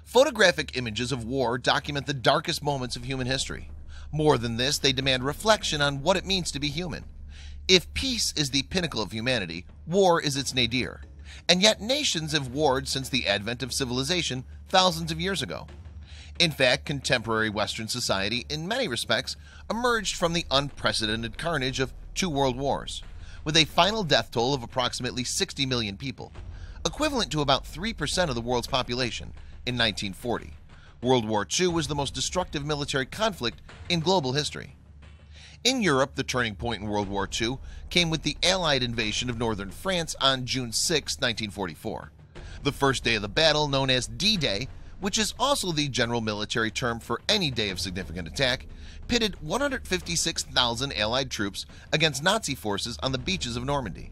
Photographic images of war document the darkest moments of human history. More than this, they demand reflection on what it means to be human. If peace is the pinnacle of humanity, war is its nadir. And yet nations have warred since the advent of civilization thousands of years ago. In fact, contemporary Western society, in many respects, emerged from the unprecedented carnage of 2 world wars, with a final death toll of approximately 60 million people, equivalent to about 3% of the world's population in 1940. World War II was the most destructive military conflict in global history. In Europe, the turning point in World War II came with the Allied invasion of northern France on June 6, 1944. The first day of the battle, known as D-Day, which is also the general military term for any day of significant attack, pitted 156,000 Allied troops against Nazi forces on the beaches of Normandy.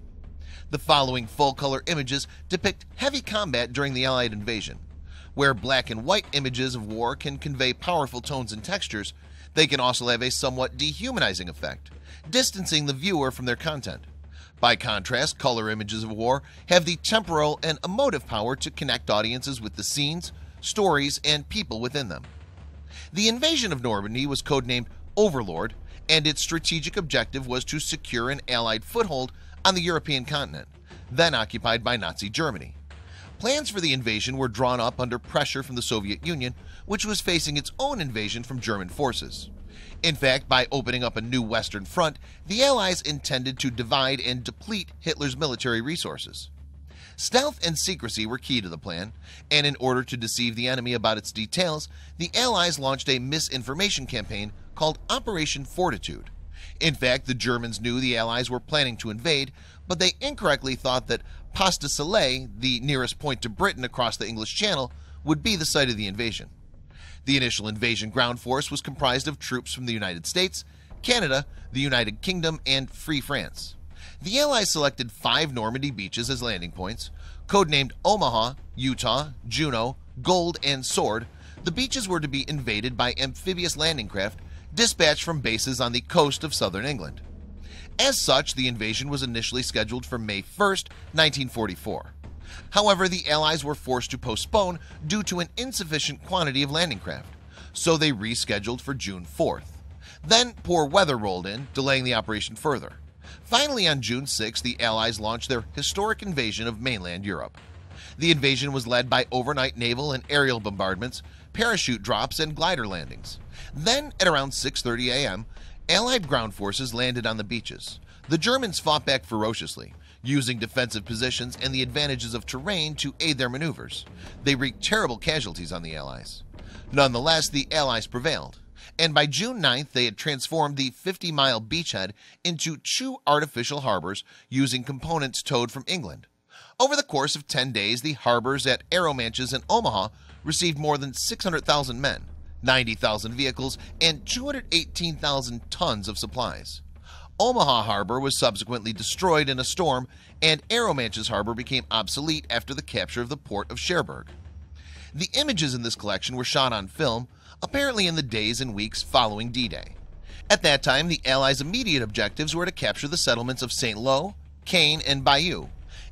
The following full-color images depict heavy combat during the Allied invasion. Where black and white images of war can convey powerful tones and textures, they can also have a somewhat dehumanizing effect, distancing the viewer from their content. By contrast, color images of war have the temporal and emotive power to connect audiences with the scenes, stories, and people within them. The invasion of Normandy was codenamed Overlord, and its strategic objective was to secure an Allied foothold on the European continent, then occupied by Nazi Germany. Plans for the invasion were drawn up under pressure from the Soviet Union, which was facing its own invasion from German forces. In fact, by opening up a new Western front, the Allies intended to divide and deplete Hitler's military resources. Stealth and secrecy were key to the plan, and in order to deceive the enemy about its details, the Allies launched a misinformation campaign called Operation Fortitude. In fact, the Germans knew the Allies were planning to invade, but they incorrectly thought that Pas de Soleil, the nearest point to Britain across the English Channel, would be the site of the invasion. The initial invasion ground force was comprised of troops from the United States, Canada, the United Kingdom, and Free France. The Allies selected 5 Normandy beaches as landing points. Codenamed Omaha, Utah, Juno, Gold, and Sword, the beaches were to be invaded by amphibious landing craft dispatched from bases on the coast of southern England. As such, the invasion was initially scheduled for May 1st, 1944. However, the Allies were forced to postpone due to an insufficient quantity of landing craft, so they rescheduled for June 4th. Then poor weather rolled in, delaying the operation further. Finally, on June 6, the Allies launched their historic invasion of mainland Europe. The invasion was led by overnight naval and aerial bombardments, parachute drops, and glider landings. Then, at around 6:30 a.m., Allied ground forces landed on the beaches. The Germans fought back ferociously, using defensive positions and the advantages of terrain to aid their maneuvers. They wreaked terrible casualties on the Allies. Nonetheless, the Allies prevailed, and by June 9th they had transformed the 50-mile beachhead into 2 artificial harbors using components towed from England. Over the course of 10 days, the harbors at Arromanches and Omaha received more than 600,000 men, 90,000 vehicles, and 218,000 tons of supplies. Omaha Harbor was subsequently destroyed in a storm, and Arromanches Harbor became obsolete after the capture of the port of Cherbourg. The images in this collection were shot on film, apparently in the days and weeks following D-Day. At that time, the Allies' immediate objectives were to capture the settlements of St. Lo, Caen, and Bayeux,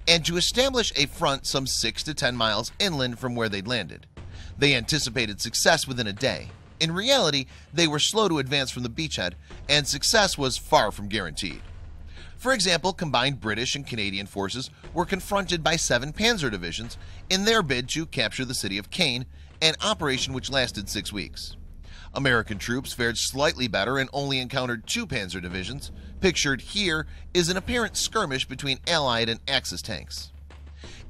and to establish a front some 6 to 10 miles inland from where they'd landed. They anticipated success within a day. In reality, they were slow to advance from the beachhead, and success was far from guaranteed. For example, combined British and Canadian forces were confronted by 7 panzer divisions in their bid to capture the city of Caen, an operation which lasted 6 weeks. American troops fared slightly better and only encountered 2 panzer divisions. Pictured here is an apparent skirmish between Allied and Axis tanks.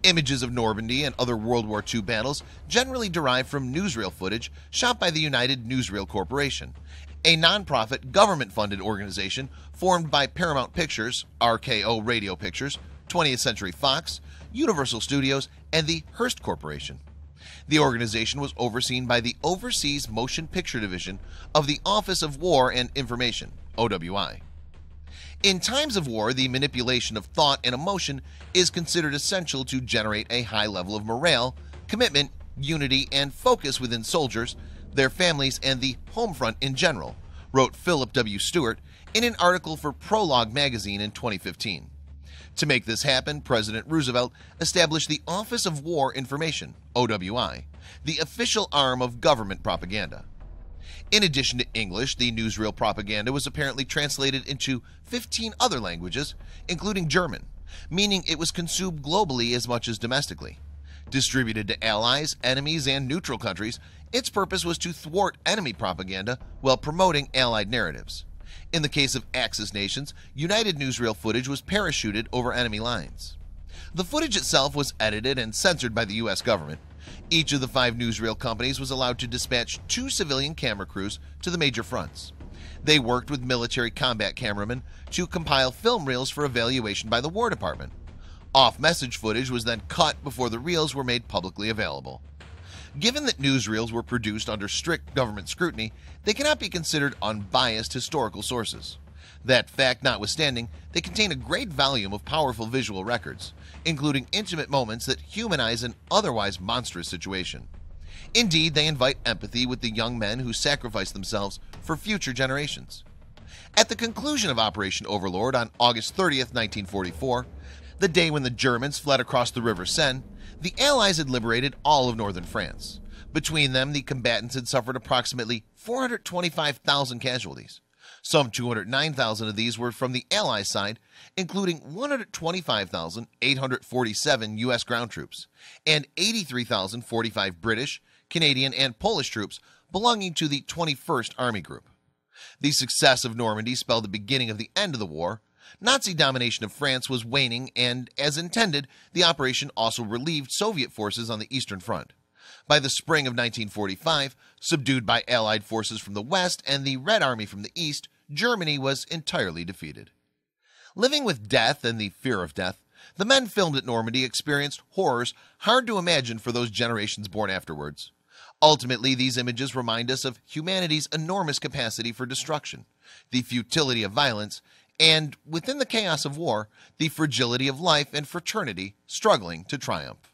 Images of Normandy and other World War II battles generally derive from newsreel footage shot by the United Newsreel Corporation, a non-profit government-funded organization formed by Paramount Pictures, RKO Radio Pictures, 20th Century Fox, Universal Studios, and the Hearst Corporation. The organization was overseen by the Overseas Motion Picture Division of the Office of War and Information, OWI. In times of war, the manipulation of thought and emotion is considered essential to generate a high level of morale, commitment, unity, and focus within soldiers, their families, and the home front in general, wrote Philip W. Stewart in an article for Prologue magazine in 2015. To make this happen, President Roosevelt established the Office of War Information, OWI, the official arm of government propaganda. In addition to English, the newsreel propaganda was apparently translated into 15 other languages, including German, meaning it was consumed globally as much as domestically. Distributed to allies, enemies, and neutral countries, its purpose was to thwart enemy propaganda while promoting allied narratives. In the case of Axis nations, United newsreel footage was parachuted over enemy lines. The footage itself was edited and censored by the U.S. government. Each of the 5 newsreel companies was allowed to dispatch 2 civilian camera crews to the major fronts. They worked with military combat cameramen to compile film reels for evaluation by the War Department. Off-message footage was then cut before the reels were made publicly available. Given that newsreels were produced under strict government scrutiny, they cannot be considered unbiased historical sources. That fact notwithstanding, they contain a great volume of powerful visual records, including intimate moments that humanize an otherwise monstrous situation. Indeed, they invite empathy with the young men who sacrificed themselves for future generations. At the conclusion of Operation Overlord on August 30th, 1944, the day when the Germans fled across the River Seine, the Allies had liberated all of northern France. Between them, the combatants had suffered approximately 425,000 casualties. Some 209,000 of these were from the Allies side, including 125,847 U.S. ground troops and 83,045 British, Canadian, and Polish troops belonging to the 21st Army Group. The success of Normandy spelled the beginning of the end of the war. Nazi domination of France was waning, and, as intended, the operation also relieved Soviet forces on the Eastern Front. By the spring of 1945, subdued by Allied forces from the West and the Red Army from the East, Germany was entirely defeated. Living with death and the fear of death, the men filmed at Normandy experienced horrors hard to imagine for those generations born afterwards. Ultimately, these images remind us of humanity's enormous capacity for destruction, the futility of violence, and, within the chaos of war, the fragility of life and fraternity struggling to triumph.